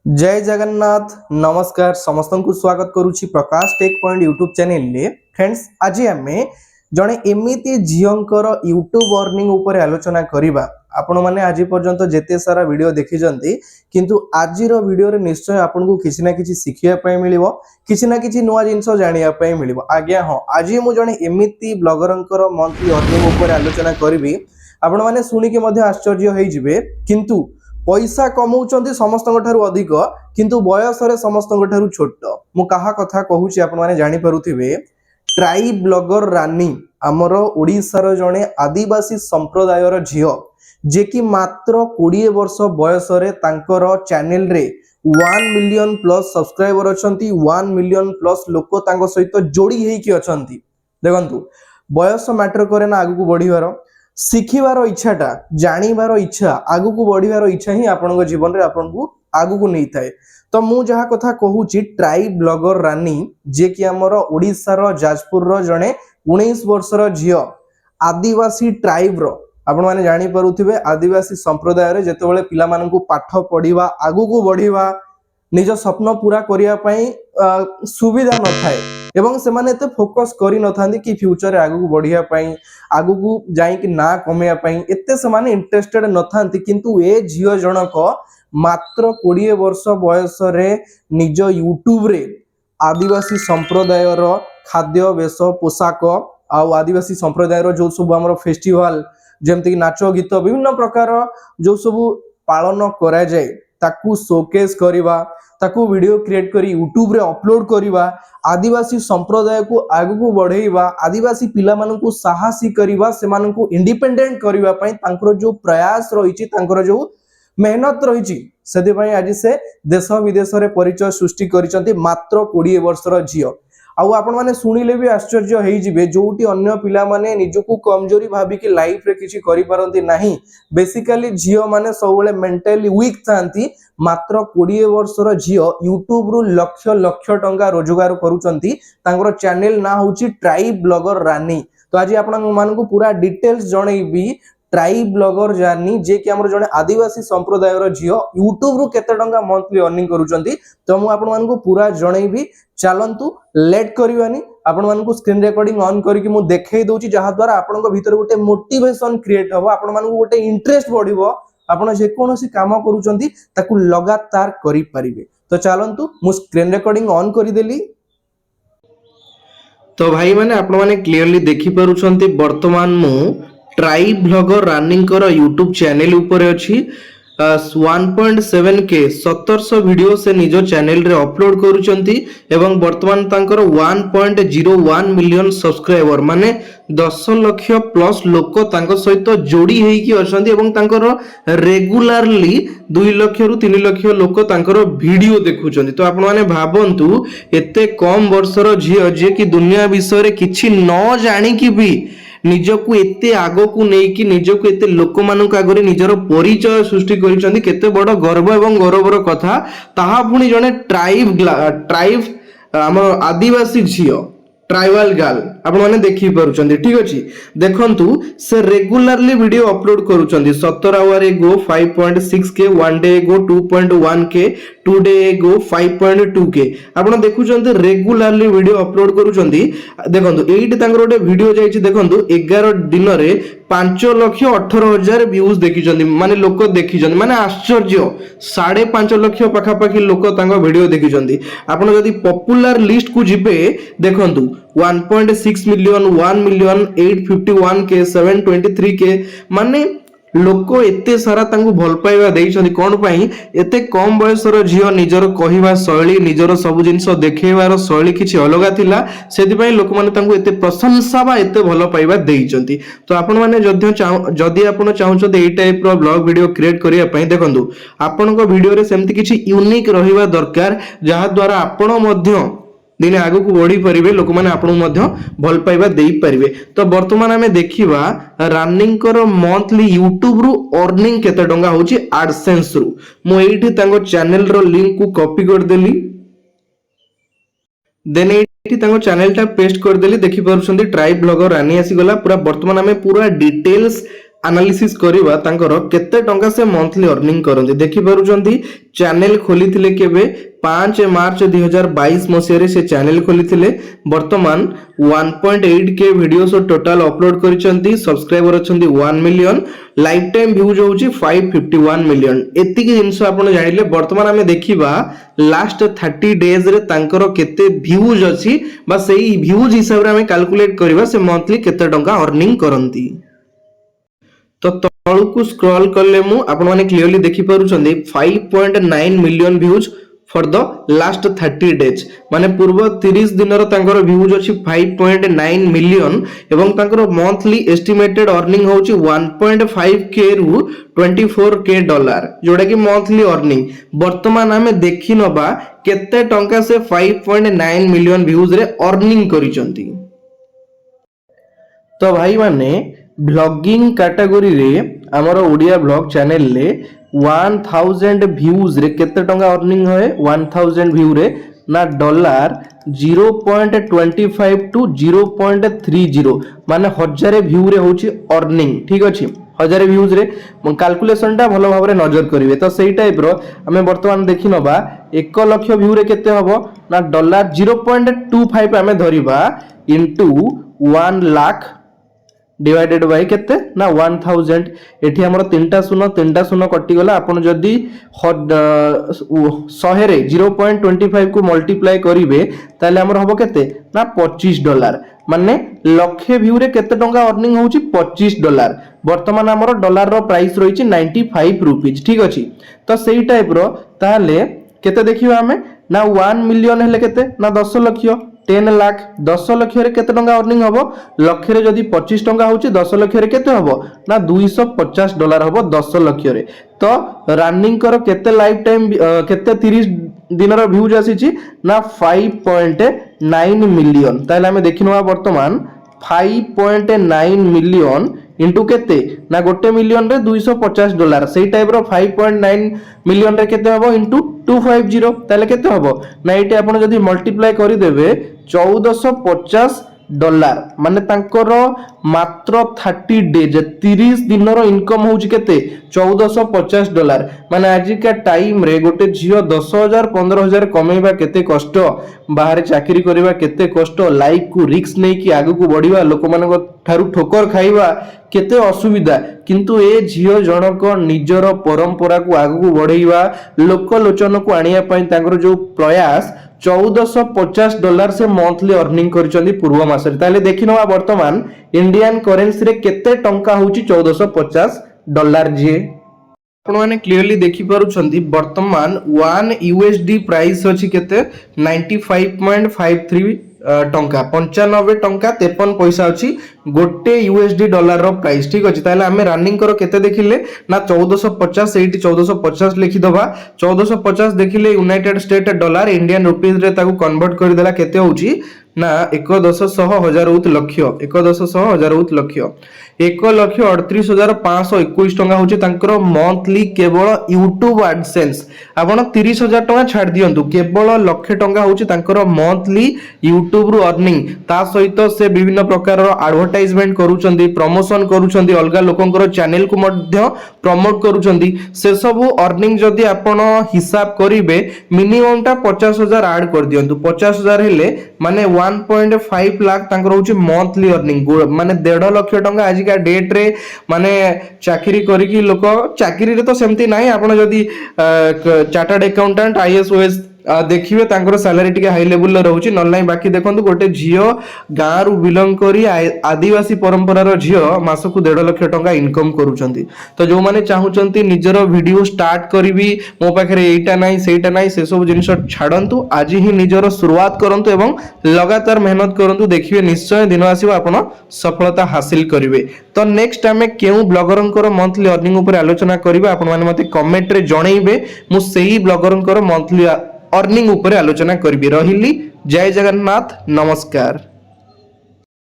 जय जगन्नाथ नमस्कार समस्त को स्वागत करुछि प्रकाश टेक पॉइंट यूट्यूब चैनल ले फ्रेंड्स आज आमे जणे एमिति झियंकर यूट्यूब अर्निंग ऊपर आलोचना करिबा आपण माने आज पर्यंत जेते सारा वीडियो देखि जंती किंतु आजिरो वीडियो रे निश्चय आपण को किछि ना किछि सिखिया पय मिलिबो किछि ना किछि नुवा जिंस जानिया पय मिलिबो आज्ञा हां आज मु जणे एमिति ब्लॉगरंकर मंथली अर्निंग ऊपर आलोचना करिबी आपण माने सुनी के मध्ये आश्चर्य होई जिवे किंतु पैसा कमाउछन्ती समस्तक ठारू अधिक किंतु बयस रे समस्तक ठारू छोट मु कहा कथा कहूची आपण माने जानि परुथिबे ट्राइब ब्लॉगर रानी हमर ओडिसा जणे आदिवासी संप्रदायर झियो जे कि मात्र 20 वर्ष बयस रे तांकर चैनल रे 1 मिलियन प्लस सब्सक्राइबर अछंती 1 मिलियन प्लस लोक तांको सहित जोड़ी हेई कि अछंती देखंतु बयस मैटर करे ना आगु को बढ़िवार शिखिबार इच्छाटा जानिबार इच्छा आगु को बढ़िबार इच्छा ही आपन जीवन रे आपन को आगु को नहीं थाए तो मु जहा कथा कहूची ट्राइब ब्लॉगर रानी जे कि हमर ओडिसा रो जाजपुर रो जणे 19 वर्ष रो झियो आदिवासी ट्राइब रो आपण माने जानि परुथिबे आदिवासी संप्रदाय रे जेतेबेले पिला मानन को पाठ पढिबा आगु को बढ़िबा निज स्वप्न पूरा करिया पई सुविधा न थाए एवं से माने ते फोकस करी न थांदी कि फ्यूचर आगु को बढ़िया पई आगु को जाई कि ना कमेया पई एते से माने इंटरेस्टेड न थांती किंतु ए झियो जनक मात्र 20 वर्ष बयस रे निज यूट्यूब रे आदिवासी संप्रदाय रो खाद्य वेश पोशाक आ आदिवासी संप्रदाय रो जो सब हमर फेस्टिवल जेमति कि नाचो गीत विभिन्न प्रकार जो सब पालन करा जाय ताकू शोकेस करिवा ताकू वीडियो क्रिएट करी यूट्यूब रे अपलोड करिवा आदिवासी संप्रदाय को आगु को बढ़ेइबा आदिवासी पिला मानन को साहसी करिवा से मानन को इंडिपेंडेंट करिवा पई तांकर जो प्रयास रहिछि तांकर जो मेहनत रहिछि सेदि पई आज से देश विदेश रे परिचय सृष्टि करिसंती मात्र 20 वर्ष रो झियो आउ आपण माने सुनिले भी आश्चर्य हेई जिवे जोटी अन्य पिला माने निजको कमजोरी भाबी कि लाइफ रे किछि करि परंती नाही बेसिकली झियो माने सबले मेंटली वीक थांती मात्र 20 वर्ष रो झियो यूट्यूब रु लक्ष लक्ष टंका रोजगार करूचंती तांकर चैनल ना होची ट्राइब ब्लॉगर रानी तो आज आपण मान को पूरा डिटेल्स जणैबी ट्राइब ब्लॉगर जानी जे कि हमर जने आदिवासी संप्रदाय रो झियो यूट्यूब रु केते टंका मंथली अर्निंग करूचंती तो मु आपण मान को पूरा जणैबी चलंतु लेट करिवानी आपण मान को स्क्रीन रिकॉर्डिंग ऑन करिकि मु देखै दोची जहा द्वारा आपण को भीतर गोटे मोटिवेशन क्रिएट हबो आपण मान को गोटे इंटरेस्ट बढ़िबो आपण जे कोनोसी काम करूचंती ताकू लगातार करि परिबे तो चलंतु मु स्क्रीन रिकॉर्डिंग ऑन करि देली तो भाई माने आपण माने क्लियरली देखि परुछंती वर्तमान मु ट्राइब ब्लॉगर रनिंग कर यूट्यूब चैनल ऊपर अछि 1.7 के 1700 वीडियो से निजो चैनल रे अपलोड करूचंती एवं वर्तमान तांकर 1.01 मिलियन सब्सक्राइबर माने 10 लाख प्लस लोक तांको सहित जोड़ी हेई कि अछंती एवं तांकर रेगुलरली 2 लाख रु 3 लाख लोक तांकर वीडियो देखुचंती तो आपण माने भाबंतु एते कम वर्षर झियो जे कि दुनिया विषय रे किछि न जानि कि भी निजको एते आगो को नै कि निजको एते लोक मानक आगरे निजर परिचय सृष्टि करिसंती केते बड़ गर्व एवं गौरवर कथा ताहा पुनी जने ट्राइब हम आदिवासी झियो ट्राइबल गर्ल आपण माने देखि परुचंदी ठीक अछि देखंतु से रेगुलरली वीडियो अपलोड करूचंदी 17 आवर एगो 5.6 के 1 डे एगो 2.1 के 2 डे एगो 5.2 के आपण देखुचंदी रेगुलरली वीडियो अपलोड करूचंदी देखंतु एइट तांगर ओटे वीडियो जाईची देखंतु 11 दिन रे 5,18,000 व्यूज देखिचंदी माने लोक देखिचंदी माने आश्चर्य 5.5 लाख पाखा पाखी लोक तांगा वीडियो देखिचंदी आपण जदी पॉपुलर लिस्ट को जिबे देखंतु 1.6 मिलियन 1 मिलियन 851 के 723 के माने लोक एते सारा तांगु भल पाइबा देइछंदी कोन पई एते कम बयसर झियो निजर कहिबा शैली निजर सब जिंस देखैबार शैली किछि अलगा थिला सेति पई लोक माने तांगु एते प्रशंसा बा एते भल पाइबा देइछंती तो आपण माने जदी आपण चाहउछंती ए टाइप रो ब्लॉग वीडियो क्रिएट करिया पई देखंतु आपण को वीडियो रे सेमति किछि यूनिक रहिबा दरकार जहा द्वारा आपण मध्य दिने आगु को बढ़ी परिबे लोक माने आपन मध्य भल पाइबा देई परिबे तो वर्तमान हमें देखिबा रनिंग करो मंथली यूट्यूब रु अर्निंग केते डंगा होची एडसेंस रु मो एठी तांगो चैनल रो लिंक को कॉपी कर देली देन एठी तांगो चैनल टा पेस्ट कर देली देखि परछंती ट्राइब ब्लॉगर रानी आसी गला पूरा वर्तमान हमें पूरा डिटेल्स एनालिसिस करिबा तांकर केते टंका से मंथली अर्निंग करंती देखि पारुचंती चैनल खोलिथिले केबे 5 मार्च 2022 मसिया से चैनल खोलिथिले वर्तमान 1.8 के वीडियोस टोटल अपलोड करिसंती सब्सक्राइबर अछंती 1 मिलियन लाइफ टाइम व्यूज होची 551 मिलियन एति के जिंस आपण जानिले वर्तमान हमें देखिबा लास्ट 30 डेज रे तांकर केते व्यूज अछि बा सेही व्यूज हिसाब रे हमें कैलकुलेट करिबा से मंथली केते टंका अर्निंग करंती तो तळकु स्क्रॉल करले मु आपण माने क्लियरली देखि पारुछंदी 5.9 million views for the last 30 days माने पूर्व 30 दिन रो तांकर व्यूज अछि 5.9 मिलियन एवं तांकर मंथली एस्टिमेटेड अर्निंग होछि 1.5 के रु 24 के डॉलर जोडा कि मंथली अर्निंग वर्तमान हमें देखि नबा केते टंका से 5.9 मिलियन व्यूज रे अर्निंग करिसंती तो भाई माने ब्लॉगिंग कैटेगरी रे हमर ओडिया ब्लॉग चैनल ले 1000 व्यूज रे केते टंका अर्निंग होए 1000 व्यू रे ना डॉलर 0.25 टू 0.30 माने 1000 व्यू रे होची अर्निंग ठीक अछि 1000 व्यूज रे कैलकुलेशन टा भलो भाबरे नजर करिवे तो सेही टाइप रो हमें वर्तमान देखि नबा 1 लाख व्यू रे केते हबो ना डॉलर 0.25 हमें धरिबा इनटू 1 लाख डिवाइडेड बाय केते ना 1000 एठी हमर तीनटा शून्य कटि गला आपण जदी 100 रे 0.25 को मल्टीप्लाई करिवे ताले हमर हबो केते ना $25 माने लक्षे व्यू रे केते टंका अर्निंग होउची $25 वर्तमान हमर डॉलर रो प्राइस रहिची 95 रुपीस ठीक अछि तो सेही टाइप रो ताले केते देखिबा हमें ना 1 मिलियन हेले केते ना 10 लाख 10 लाख 10 लाख रे केते टंका अर्निंग हबो लाख रे जदी 25 टंका होची 10 लाख रे केते हबो ना $250 हबो 10 लाख रे तो रनिंग करो केते लाइफ टाइम केते 30 दिन रो व्यूज आसीची ना 5.9 मिलियन ताले हमें देखिनवा वर्तमान 5.9 मिलियन इंटू केते ना 1 मिलियन रे $250 सेही टाइप रो 5.9 मिलियन रे केते हबो इंटू 250 ताले केते हबो ना एटे आपण जदी मल्टीप्लाई करि देबे $1450 माने तांकर मात्र 30 डेज 30 दिन रो इनकम होउची केते $1450 माने आज का टाइम रे गोटे झियो 10000 15000 कमेबा केते कष्ट बाहर चाकरी करबा केते कष्ट लाइफ को रिस्क नै कि आगु को बढ़िबा लोक मानको थारु ठोकर खाइबा केते असुविधा किंतु ए झियो जनक निजर परंपरा को आगु को बढ़ेबा लोक लोचन को आनिया पई तांकर जो प्रयास $1450 से मंथली अर्निंग करचंदी पूर्व मासरे ताले देखिनवा वर्तमान इंडियन करेंसी रे केते टंका होची $1450 जे आपण माने क्लियरली देखि पारुछंती वर्तमान 1 USD प्राइस अछि केते 95.53 टंका 95 टंका 53 पैसा अछि गोटे USD डॉलर रो प्राइस ठीक अछि ताले हमें रनिंग करो केते देखिले ना 1450 एठी 1450 लिखि दबा 1450 देखिले United state dollar Indian rupees रे ताकू कन्वर्ट कर देला केते होउची ना 1,10,000 लक्ष 1,10,000 लक्ष 1,38,521 टंका होची तांकर मंथली केवल यूट्यूब एडसेंस आपण 30,000 टंका छाड़ दियंतु केवल लक्ष टंका होची तांकर मंथली यूट्यूब रु अर्निंग ता सहित से विभिन्न प्रकार एडवर्टाइजमेंट करूचंदी प्रमोशन करूचंदी अलगा लोकंकर चैनल को मध्य प्रमोट करूचंदी से सब अर्निंग जदी आपण हिसाब करिवे मिनिमम टा 50,000 ऐड कर दियंतु 50,000 हेले माने 1.5 लाख तांकर होची मंथली अर्निंग माने 1.5 लाख टंका आज का डेट रे माने चाकरी करी की लोक चाकरी रे तो सेमती नाही आपण जदी चार्टर्ड अकाउंटेंट आईएएस ओएस देखिए तांकर सैलरी टिके हाई लेवल रहउची न नाही बाकी देखंतु गोटे झियो गाँ रु बिलोंग करी आदिवासी परंपरा रो झियो मासकु 1.5 लाख टंका इनकम करूचंती तो जो माने चाहुचंती निजर वीडियो स्टार्ट करिवि मो पाखरे एटा नाही सेटा नाही से सब जिनिस छाडंतु आज ही निजर शुरुआत करंतु एवं लगातार मेहनत करंतु देखिबे निश्चय दिन आसीबो आपण सफलता हासिल करिवे तो नेक्स्ट टाइम केउ ब्लॉगरंकर मंथली अर्निंग ऊपर आलोचना करिवे आपण माने मते कमेंट रे जणैबे मु सेही ब्लॉगरंकर मंथली अर्निंग ऊपर आलोचना करबी रहिली जय जगन्नाथ नमस्कार।